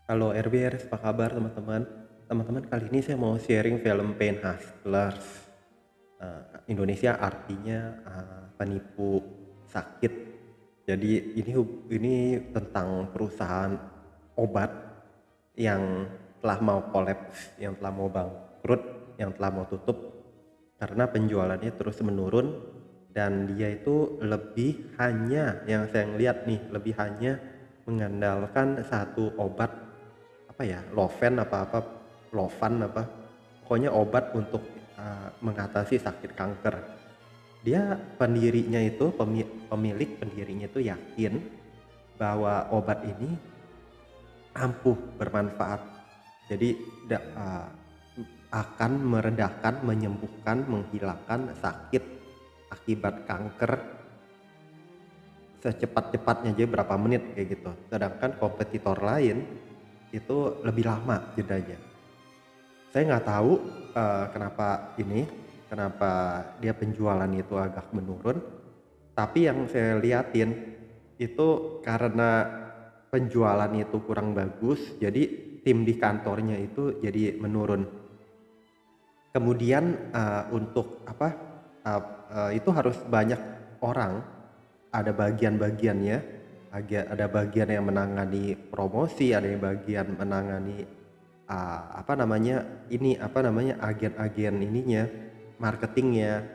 Halo RBRS, apa kabar teman-teman? Teman-teman, kali ini saya mau sharing film Pain Hustlers. Indonesia artinya penipu sakit. Jadi ini tentang perusahaan obat yang telah mau kolaps, yang telah mau bangkrut, yang telah mau tutup karena penjualannya terus menurun, dan dia itu lebih hanya yang saya lihat nih, lebih hanya mengandalkan satu obat, apa ya, Lovan apa, pokoknya obat untuk mengatasi sakit kanker. Dia pendirinya itu pemilik pendirinya itu yakin bahwa obat ini ampuh bermanfaat. Jadi akan meredakan, menyembuhkan, menghilangkan sakit akibat kanker secepat-cepatnya aja berapa menit kayak gitu. Sedangkan kompetitor lain itu lebih lama jedanya. Saya nggak tahu kenapa dia penjualan itu agak menurun. Tapi yang saya liatin itu karena penjualan itu kurang bagus, jadi tim di kantornya itu jadi menurun. Kemudian untuk apa, itu harus banyak orang, ada bagian-bagiannya, ada bagian yang menangani promosi, ada yang bagian menangani agen-agen ininya, marketingnya,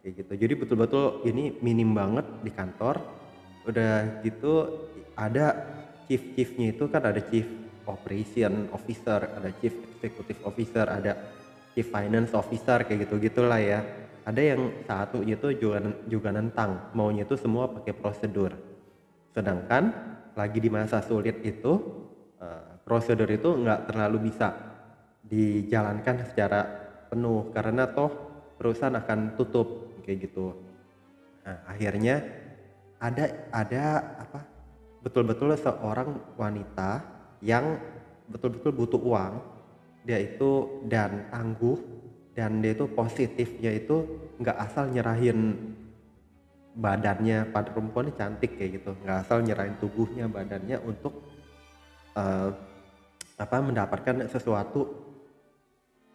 kayak gitu. Jadi betul-betul ini minim banget di kantor. Udah gitu ada chief-chiefnya itu kan, ada chief operation officer, ada chief executive officer, ada chief finance officer, kayak gitu-gitulah ya. Ada yang satunya itu juga nentang, maunya itu semua pakai prosedur. Sedangkan lagi di masa sulit itu, prosedur itu nggak terlalu bisa dijalankan secara penuh karena toh perusahaan akan tutup kayak gitu. Nah, akhirnya ada apa, betul-betul seorang wanita yang betul-betul butuh uang, dia itu dan tangguh, dan dia itu positifnya itu nggak asal nyerahin badannya. Pada perempuan cantik kayak gitu, nggak asal nyerahin tubuhnya, badannya untuk eh, mendapatkan sesuatu,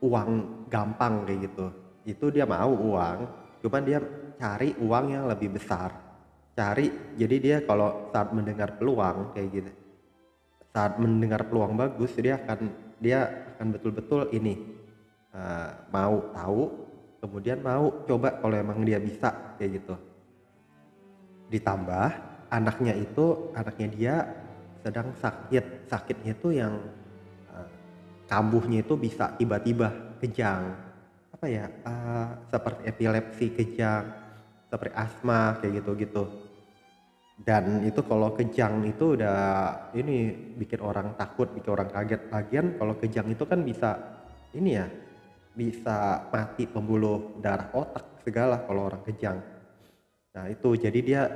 uang gampang kayak gitu. Itu dia mau uang, cuman dia cari uang yang lebih besar. Jadi dia kalau saat mendengar peluang kayak gitu, saat mendengar peluang bagus, dia akan betul-betul ini, mau tahu, kemudian mau coba kalau emang dia bisa kayak gitu. Ditambah anaknya dia sedang sakitnya itu yang eh, kambuhnya itu bisa tiba-tiba kejang, apa ya, seperti epilepsi kejang, seperti asma kayak gitu-gitu. Dan itu kalau kejang itu udah ini bikin orang takut, bikin orang kaget. Lagian kalau kejang itu kan bisa ini ya, bisa mati pembuluh darah otak segala kalau orang kejang. Nah itu jadi dia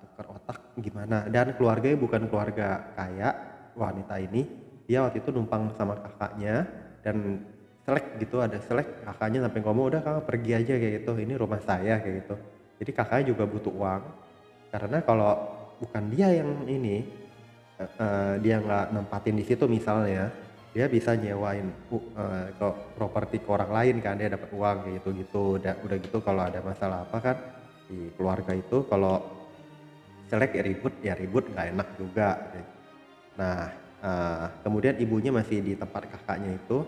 tukar otak gimana, dan keluarganya bukan keluarga kaya. Wanita ini, dia waktu itu numpang sama kakaknya, dan ada selek, kakaknya sampai ngomong, udah kamu pergi aja kayak gitu, ini rumah saya kayak gitu. Jadi kakaknya juga butuh uang, karena kalau bukan dia yang ini, dia nggak nempatin di situ misalnya, dia bisa nyewain ke properti ke orang lain kan, dia dapat uang kayak gitu-gitu. Udah gitu kalau ada masalah apa kan di keluarga itu, kalau jelek ya ribut nggak enak juga. Nah, kemudian ibunya masih di tempat kakaknya itu.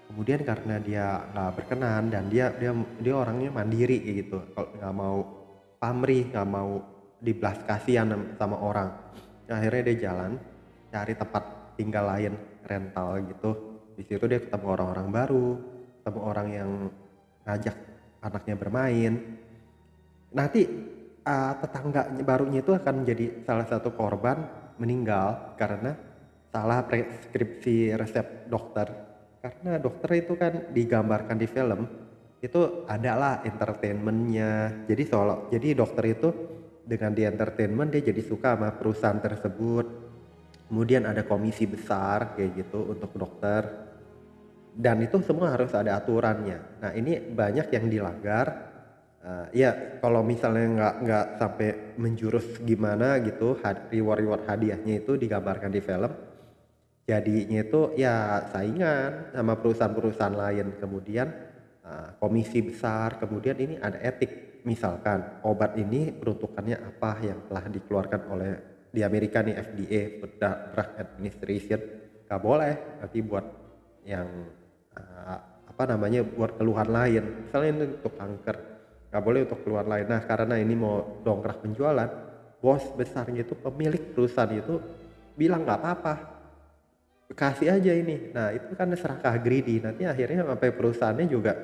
Kemudian karena dia nggak berkenan, dan dia orangnya mandiri kayak gitu, kalau nggak mau pamrih, nggak mau dibelas kasihan sama orang. Nah, akhirnya dia jalan cari tempat tinggal lain, rental gitu. Di situ dia ketemu orang-orang baru, ketemu orang yang ngajak anaknya bermain. Nanti tetangga barunya itu akan menjadi salah satu korban meninggal karena salah preskripsi resep dokter. Karena dokter itu kan digambarkan di film itu adalah entertainmentnya. Jadi dokter itu dengan di entertainment dia jadi suka sama perusahaan tersebut. Kemudian ada komisi besar kayak gitu untuk dokter, dan itu semua harus ada aturannya. Nah ini banyak yang dilanggar. Ya kalau misalnya nggak sampai menjurus gimana gitu, reward hadiahnya itu digambarkan di film, jadinya itu ya saingan sama perusahaan-perusahaan lain, kemudian komisi besar, kemudian ini ada etik. Misalkan obat ini peruntukannya apa yang telah dikeluarkan oleh di Amerika nih FDA, Food Drug Administration, nggak boleh nanti buat yang eh, apa namanya buat keluhan lain. Misalnya ini untuk kanker, nggak boleh untuk keluhan lain. Nah karena ini mau dongkrak penjualan, bos besarnya itu pemilik perusahaan itu bilang nggak apa-apa, kasih aja ini. Nah itu kan serakah greedy, nanti akhirnya sampai perusahaannya juga,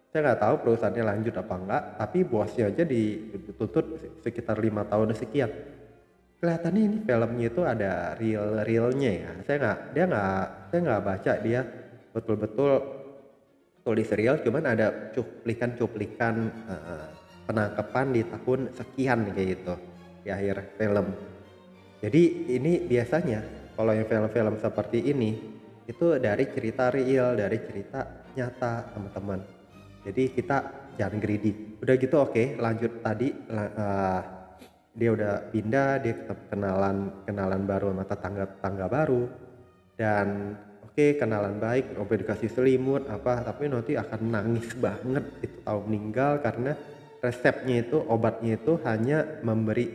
saya nggak tahu perusahaannya lanjut apa enggak, tapi bosnya aja dituntut sekitar 5 tahun sekian. Kelihatannya ini filmnya itu ada realnya ya. Saya nggak baca dia betul-betul tulis real, cuman ada cuplikan-cuplikan penangkapan di tahun sekian kayak gitu di akhir film. Jadi ini biasanya kalau yang film-film seperti ini itu dari cerita real, dari cerita nyata teman-teman. Jadi kita jangan greedy. Udah gitu oke, lanjut tadi dia udah pindah, dia kenalan baru sama tetangga baru, dan oke kenalan baik, obat dikasih selimut apa, tapi nanti akan nangis banget itu tahu meninggal karena resepnya itu, obatnya itu hanya memberi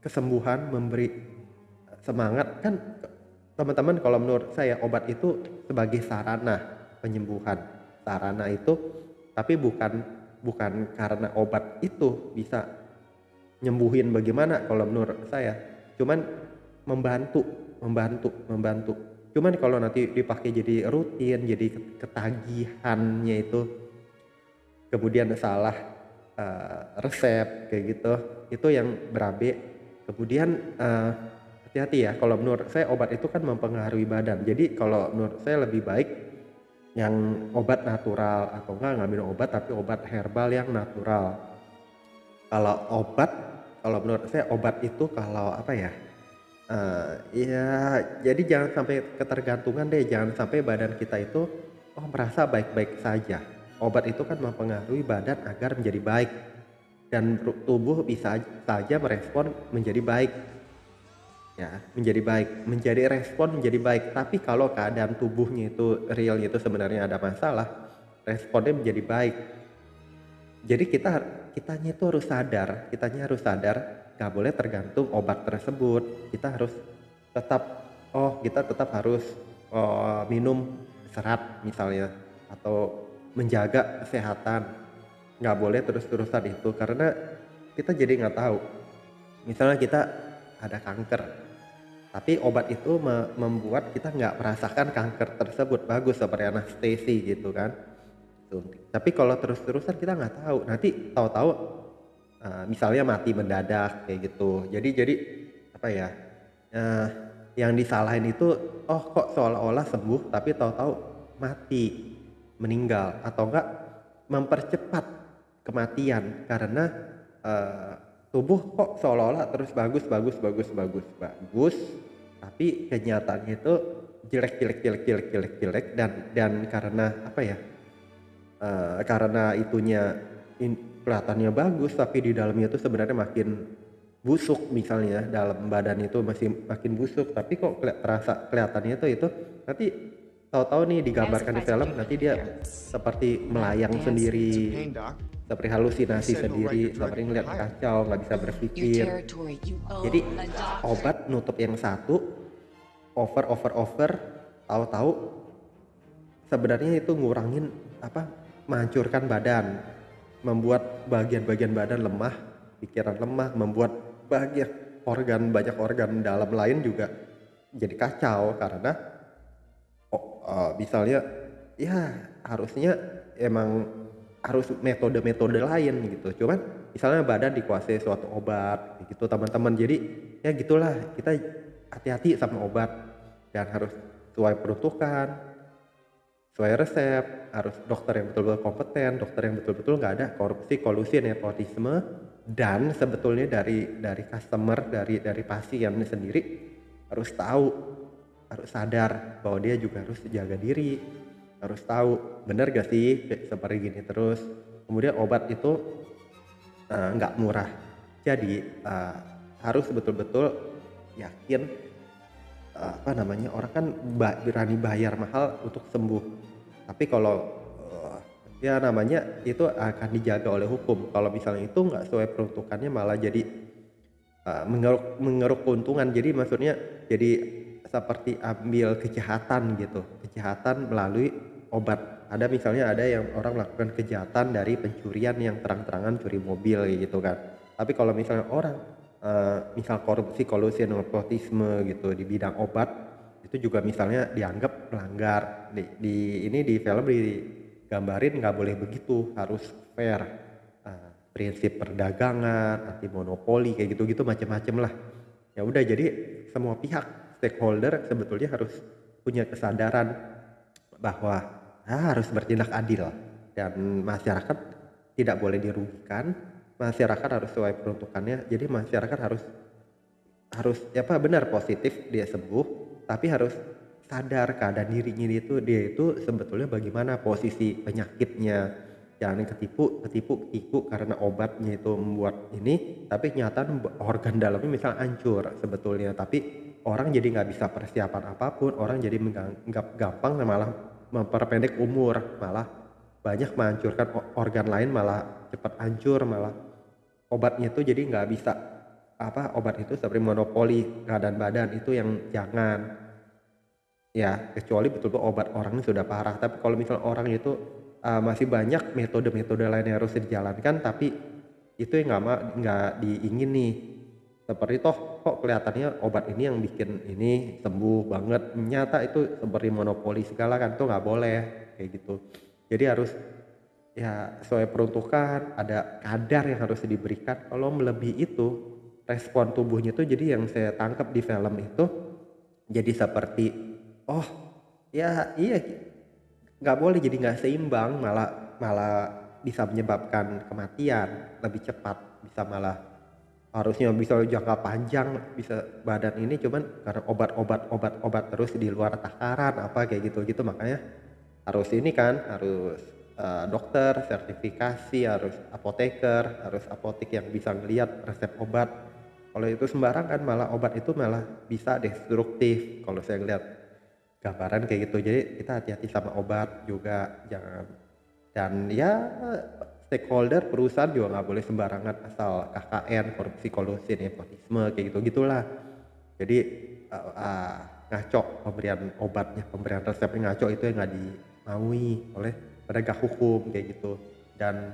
kesembuhan, memberi semangat kan. Teman-teman kalau menurut saya obat itu sebagai sarana penyembuhan, sarana itu, tapi bukan bukan karena obat itu bisa nyembuhin bagaimana kalau menurut saya, cuman membantu, membantu. Cuman kalau nanti dipakai jadi rutin, jadi ketagihannya kemudian salah resep kayak gitu, itu yang berabe. Kemudian hati-hati ya, kalau menurut saya obat itu kan mempengaruhi badan. Jadi kalau menurut saya lebih baik yang obat natural, atau enggak ngambil obat tapi obat herbal yang natural. Kalau obat, kalau menurut saya obat itu kalau apa ya, ya jadi jangan sampai ketergantungan deh, jangan sampai badan kita itu oh merasa baik-baik saja. Obat itu kan mempengaruhi badan agar menjadi baik, dan tubuh bisa saja merespon menjadi baik, ya menjadi baik, menjadi respon menjadi baik. Tapi kalau keadaan tubuhnya itu realnya itu sebenarnya ada masalah, responnya menjadi baik. Jadi kitanya harus sadar, nggak boleh tergantung obat tersebut. Kita tetap harus minum serat misalnya, atau menjaga kesehatan. Nggak boleh terus-terusan itu, karena kita jadi nggak tahu. Misalnya kita ada kanker, tapi obat itu membuat kita nggak merasakan kanker tersebut, bagus seperti anestesi gitu kan, suntik. Tapi kalau terus-terusan kita nggak tahu, nanti tahu-tahu misalnya mati mendadak kayak gitu. Jadi apa ya? eh, yang disalahin itu, oh kok seolah-olah sembuh tapi tahu-tahu mati, meninggal, atau enggak mempercepat kematian karena eh, tubuh kok seolah-olah terus bagus bagus bagus bagus bagus, tapi kenyataannya itu jelek jelek jelek jelek jelek jelek, dan karena apa ya, karena itunya kelihatannya bagus tapi di dalamnya itu sebenarnya makin busuk, misalnya dalam badan itu masih makin busuk, tapi kok terasa kelihatannya itu nanti tahu-tahu nih digambarkan di film, nanti dia seperti melayang sendiri, seperti halusinasi sendiri, seperti ngeliat kacau, nggak bisa berpikir. Jadi obat nutup yang satu, over over over, tahu-tahu sebenarnya itu ngurangin apa, menghancurkan badan, membuat bagian-bagian badan lemah, pikiran lemah, membuat banyak organ dalam lain juga jadi kacau karena misalnya ya harusnya emang harus metode-metode lain gitu, cuman misalnya badan dikuasai suatu obat gitu teman-teman. Jadi ya gitulah, kita hati-hati sama obat dan harus sesuai peruntukan, sesuai resep, harus dokter yang betul-betul kompeten, dokter yang betul-betul nggak ada korupsi, kolusi, nepotisme. Dan sebetulnya dari customer, dari pasien sendiri harus tahu, harus sadar bahwa dia juga harus jaga diri, harus tahu benar gak sih seperti gini terus. Kemudian obat itu nggak murah, jadi harus betul-betul yakin apa namanya, orang kan berani bayar mahal untuk sembuh. Tapi kalau, ya namanya itu akan dijaga oleh hukum. Kalau misalnya itu nggak sesuai peruntukannya malah jadi, mengeruk mengeruk keuntungan. Jadi maksudnya jadi seperti ambil kejahatan gitu, kejahatan melalui obat. Ada misalnya ada yang orang melakukan kejahatan dari pencurian yang terang-terangan curi mobil kayak gitu kan. Tapi kalau misalnya orang, misal korupsi, kolusi, nepotisme gitu di bidang obat, itu juga misalnya dianggap melanggar. Di film digambarin nggak boleh begitu, harus fair. Prinsip perdagangan, anti monopoli kayak gitu-gitu macem-macem lah. Ya udah jadi semua pihak stakeholder sebetulnya harus punya kesadaran bahwa harus bertindak adil dan masyarakat tidak boleh dirugikan, masyarakat harus sesuai peruntukannya. Jadi masyarakat harus harus apa benar positif dia sembuh, tapi harus sadar keadaan dirinya dia itu sebetulnya bagaimana posisi penyakitnya. Jangan ketipu karena obatnya itu membuat ini, tapi nyata organ dalamnya misal hancur sebetulnya. Tapi orang jadi nggak bisa persiapan apapun, orang jadi gampang malah memperpendek umur, malah banyak menghancurkan organ lain, malah cepat hancur, malah obatnya itu jadi nggak bisa apa, obat itu seperti monopoli keadaan badan itu yang jangan. Ya, kecuali betul-betul obat orangnya sudah parah. Tapi kalau misalnya orang itu, masih banyak metode-metode lain yang harus dijalankan, tapi itu yang nggak diingini. Seperti toh kok kelihatannya obat ini yang bikin ini sembuh banget, nyata itu seperti monopoli segala kan, tuh nggak boleh kayak gitu. Jadi harus ya sesuai peruntukan, ada kadar yang harus diberikan. Kalau melebihi itu, respon tubuhnya tuh jadi yang saya tangkap di film itu jadi seperti, oh ya iya, nggak boleh jadi nggak seimbang, malah malah bisa menyebabkan kematian lebih cepat, bisa malah harusnya bisa jangka panjang, bisa badan ini cuman karena obat terus di luar takaran apa kayak gitu-gitu. Makanya harus ini kan, harus, dokter, sertifikasi, harus apoteker, harus apotek yang bisa ngelihat resep obat. Kalau itu sembarangan malah obat itu malah bisa destruktif kalau saya lihat gambaran kayak gitu. Jadi kita hati-hati sama obat juga, jangan. Dan ya stakeholder perusahaan juga nggak boleh sembarangan asal KKN, korupsi, kolusi, nepotisme kayak gitu-gitulah. Jadi, ngaco pemberian obatnya, pemberian resepnya ngaco, itu yang nggak dimaui oleh penegak hukum kayak gitu. Dan,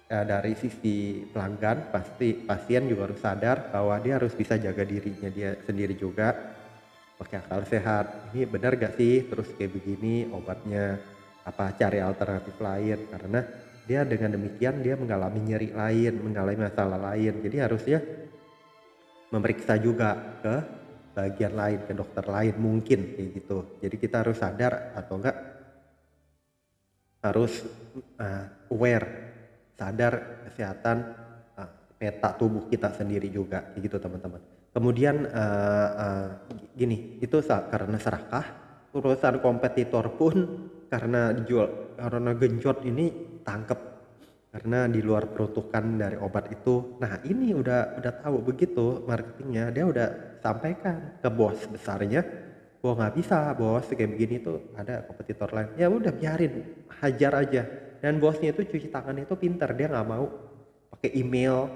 dari sisi pelanggan pasti pasien juga harus sadar bahwa dia harus bisa jaga dirinya dia sendiri juga, pakai akal sehat. Ini benar gak sih terus kayak begini obatnya, apa cari alternatif lain, karena dia dengan demikian dia mengalami nyeri lain, mengalami masalah lain. Jadi harusnya memeriksa juga ke bagian lain, ke dokter lain mungkin kayak gitu. Jadi kita harus sadar atau enggak harus, aware, sadar kesehatan, peta tubuh kita sendiri juga kayak gitu teman-teman. Kemudian, gini, itu karena serakah, perusahaan kompetitor pun karena genjot ini tangkep, karena di luar peruntukan dari obat itu. Nah ini udah tahu begitu marketingnya, dia udah sampaikan ke bos besarnya, "Wah nggak bisa bos, kayak begini tuh ada kompetitor lain." Ya udah biarin, hajar aja. Dan bosnya itu cuci tangannya itu pinter, dia nggak mau pakai email,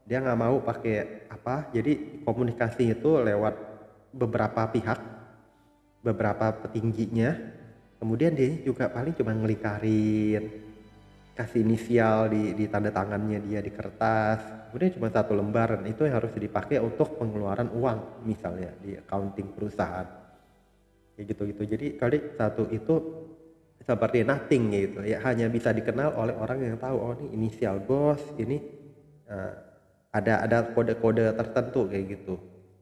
dia nggak mau pakai apa, jadi komunikasi itu lewat beberapa pihak, beberapa petingginya. Kemudian dia juga paling cuma ngelingkarin, kasih inisial di tanda tangannya dia di kertas, kemudian cuma satu lembar, dan itu yang harus dipakai untuk pengeluaran uang misalnya di accounting perusahaan kayak gitu-gitu. Jadi kali satu itu seperti nothing gitu ya, hanya bisa dikenal oleh orang yang tahu, oh ini inisial bos ini, eh, ada kode-kode tertentu kayak gitu.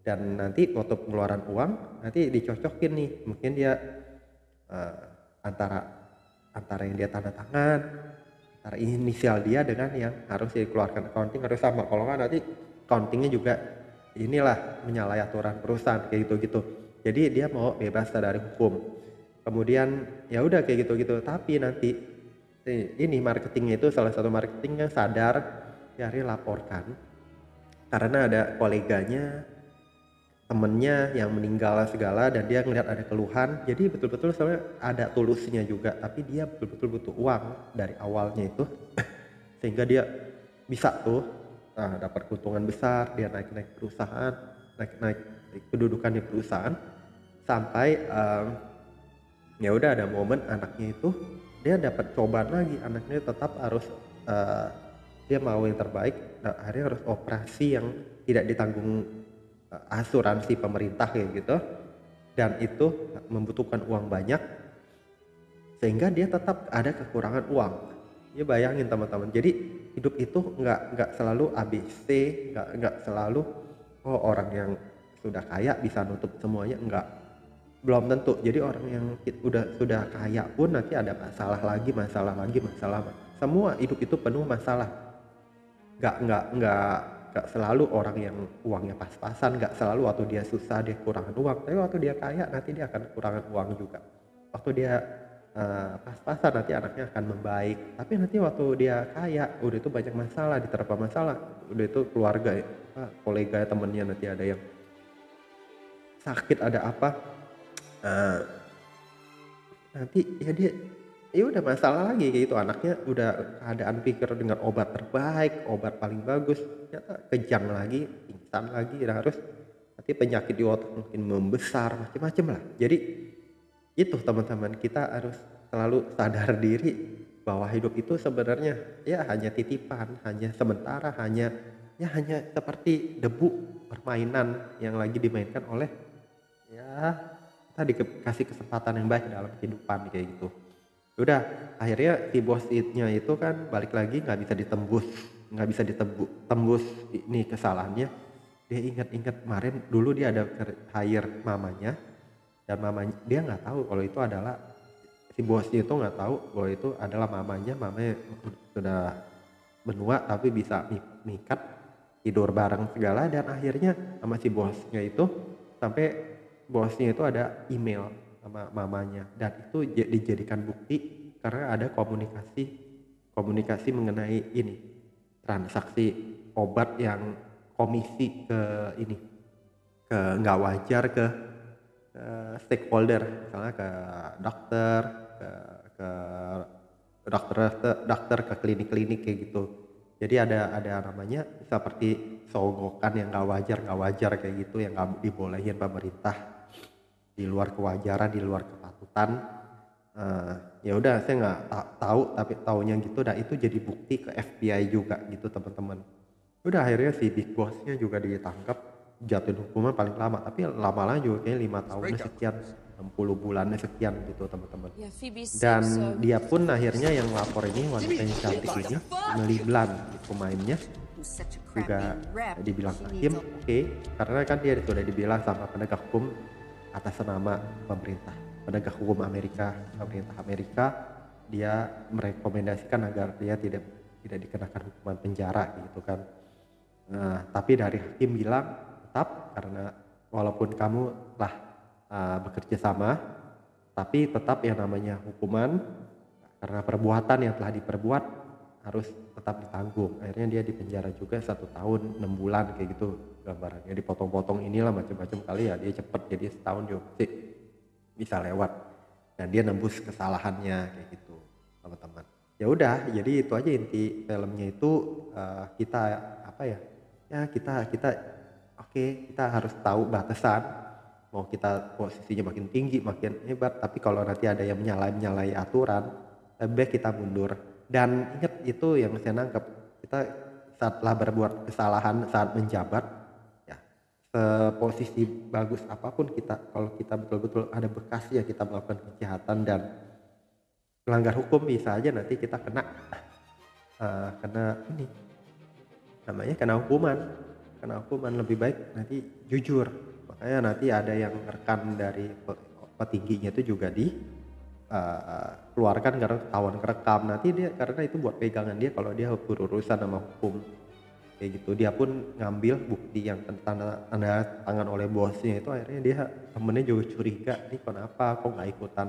Dan nanti waktu pengeluaran uang nanti dicocokin nih, mungkin dia, eh, antara antara yang dia tanda tangan, antara inisial dia dengan yang harus dikeluarkan accounting harus sama. Kalau nggak nanti accountingnya juga inilah menyalahi aturan perusahaan kayak gitu-gitu. Jadi dia mau bebas dari hukum. Kemudian ya udah kayak gitu-gitu. Tapi nanti ini marketingnya itu salah satu marketing yang sadar, dia laporkan karena ada koleganya temennya yang meninggal segala dan dia ngelihat ada keluhan, jadi betul-betul sebenarnya ada tulusnya juga, tapi dia betul-betul butuh uang dari awalnya itu sehingga dia bisa tuh dapat keuntungan besar, dia naik-naik perusahaan, naik-naik kedudukan di perusahaan sampai ya udah ada momen anaknya itu dia dapat cobaan lagi, anaknya tetap harus eee, dia mau yang terbaik, akhirnya harus operasi yang tidak ditanggung asuransi pemerintah kayak gitu, dan itu membutuhkan uang banyak sehingga dia tetap ada kekurangan uang. Ya bayangin teman-teman, jadi hidup itu nggak selalu ABC, nggak selalu, oh orang yang sudah kaya bisa nutup semuanya, enggak. Belum tentu. Jadi orang yang sudah kaya pun nanti ada masalah lagi, masalah lagi, masalah. Semua hidup itu penuh masalah. Nggak selalu orang yang uangnya pas-pasan, nggak selalu waktu dia susah dia kekurangan uang, tapi waktu dia kaya nanti dia akan kekurangan uang juga. Waktu dia pas-pasan nanti anaknya akan membaik, tapi nanti waktu dia kaya udah itu banyak masalah, diterpa masalah, udah itu keluarga ya, kolega temennya nanti ada yang sakit, ada apa, eee nanti ya dia ya udah masalah lagi kayak gitu, anaknya udah keadaan pikir dengan obat terbaik, obat paling bagus, ternyata kejang lagi, pingsan lagi, dan harus nanti penyakit di otak mungkin membesar, macem-macem lah. Jadi itu teman-teman, kita harus selalu sadar diri bahwa hidup itu sebenarnya ya hanya titipan, hanya sementara, hanya seperti debu permainan yang lagi dimainkan oleh, ya, kita dikasih kesempatan yang baik dalam kehidupan kayak gitu. Udah, akhirnya si bosnya itu kan balik lagi nggak bisa tembus ini kesalahannya. Dia ingat-ingat kemarin dulu dia ada hire mamanya, dan mamanya dia nggak tahu kalau itu adalah si bosnya itu nggak tahu bahwa itu adalah mamanya sudah menua tapi bisa mikat, tidur bareng segala, dan akhirnya sama si bosnya itu sampai bosnya itu ada email sama mamanya, dan itu dijadikan bukti karena ada komunikasi komunikasi mengenai ini transaksi obat yang komisi ke ini, ke nggak wajar ke stakeholder, misalnya ke dokter, ke ke dokter, ke klinik-klinik kayak gitu. Jadi ada namanya seperti sogokan yang nggak wajar kayak gitu, yang nggak dibolehin pemerintah, di luar kewajaran, di luar kepatutan. Ya udah saya nggak tahu, tapi taunya gitu, dan itu jadi bukti ke FBI juga gitu teman-teman. Udah akhirnya si Big Boss-nya juga ditangkap, jatuhin hukuman paling lama, tapi lama-lama juga kayaknya 5 tahunnya sekian, 60 bulannya sekian gitu teman-teman. Yeah, Phoebe's safe, Dan so dia pun akhirnya yang lapor ini, wanita yang cantik ini, Emily Blunt pemainnya, who's such a juga crappy rep. dibilang He hakim needs a oke, karena kan dia sudah dibilang sama penegak hukum atas nama pemerintah, penegak hukum Amerika, pemerintah Amerika, dia merekomendasikan agar dia tidak dikenakan hukuman penjara gitu kan. Nah, tapi dari hakim bilang tetap, karena walaupun kamu telah bekerja sama, tapi tetap yang namanya hukuman karena perbuatan yang telah diperbuat harus tetap ditanggung. Akhirnya dia dipenjara juga 1 tahun 6 bulan kayak gitu gambarannya, dipotong-potong inilah macam-macam kali ya, dia cepet jadi setahun dia masih bisa lewat, dan dia nembus kesalahannya kayak gitu teman-teman. Ya udah, jadi itu aja inti filmnya itu, kita apa ya, ya kita oke, kita harus tahu batasan, mau kita posisinya makin tinggi makin hebat, tapi kalau nanti ada yang menyalahi aturan, lebih baik kita mundur. Dan ingat itu yang saya nangkep, kita setelah berbuat kesalahan saat menjabat, ya seposisi bagus apapun kita, kalau kita betul-betul ada bekas ya kita melakukan kejahatan dan melanggar hukum, bisa aja nanti kita kena ini namanya kena hukuman. Lebih baik nanti jujur, makanya nanti ada yang rekan dari petingginya itu juga keluarkan karena ketahuan kerekam, nanti dia karena itu buat pegangan dia kalau dia berurusan sama hukum kayak gitu. Dia pun ngambil bukti yang tanda tangan oleh bosnya itu, akhirnya dia temennya juga curiga, nih kenapa kok nggak ikutan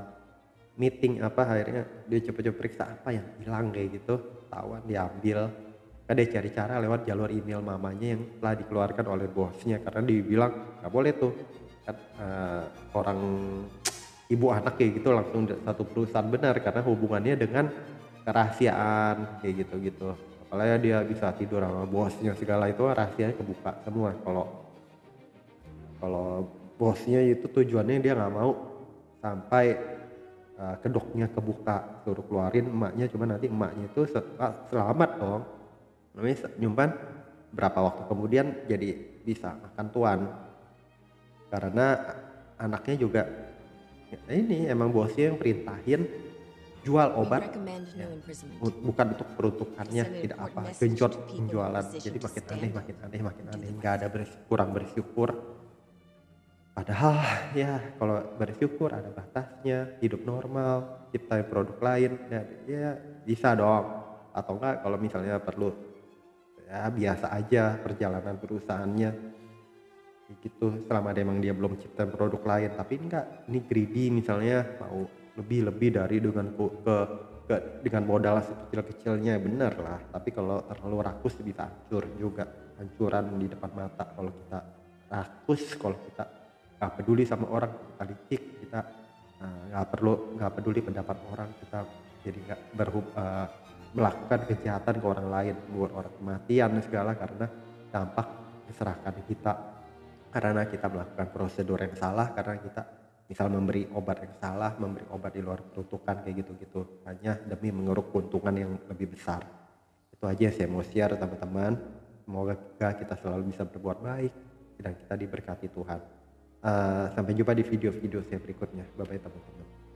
meeting apa, akhirnya dia cepet-cepet periksa apa yang hilang kayak gitu, ketahuan diambil. Ada cari cara lewat jalur email mamanya yang telah dikeluarkan oleh bosnya karena dibilang nggak boleh tuh kan, orang ibu anak kayak gitu langsung satu perusahaan, benar, karena hubungannya dengan kerahasiaan kayak gitu-gitu. Apalagi dia bisa tidur sama bosnya segala, itu rahasianya kebuka semua. Kalau kalau bosnya itu tujuannya dia nggak mau sampai kedoknya kebuka, suruh keluarin emaknya, cuma nanti emaknya itu selamat dong. Namanya nyimpan berapa waktu kemudian jadi bisa makan tuan. Karena anaknya juga ya ini emang bosnya yang perintahin jual We obat recommend ya, no imprisonment. bukan untuk To peruntukannya, send an tidak important apa, message genjot to people in a penjualan. Jadi position to makin aneh stand up makin aneh makin and do aneh, the nggak right ada thing. kurang bersyukur. Padahal ya kalau bersyukur ada batasnya, hidup normal, ciptain produk lain, dan ya bisa dong. Atau enggak kalau misalnya perlu ya biasa aja perjalanan perusahaannya kayak gitu, selama emang dia belum ciptain produk lain. Tapi enggak, ini greedy misalnya mau lebih-lebih dari dengan dengan modal sekecil-kecilnya, bener lah. Tapi kalau terlalu rakus bisa hancur juga, hancuran di depan mata kalau kita rakus, kalau kita nggak peduli sama orang, kita licik, kita nggak peduli pendapat orang, kita jadi nggak melakukan kejahatan ke orang lain, buat orang kematian segala karena dampak keserakahan kita, karena kita melakukan prosedur yang salah, karena kita misal memberi obat yang salah, memberi obat di luar peruntukan kayak gitu-gitu, hanya demi mengeruk keuntungan yang lebih besar. Itu aja yang saya mau share teman-teman. Semoga kita selalu bisa berbuat baik dan kita diberkati Tuhan. Sampai jumpa di video-video saya berikutnya. Bye bye teman-teman.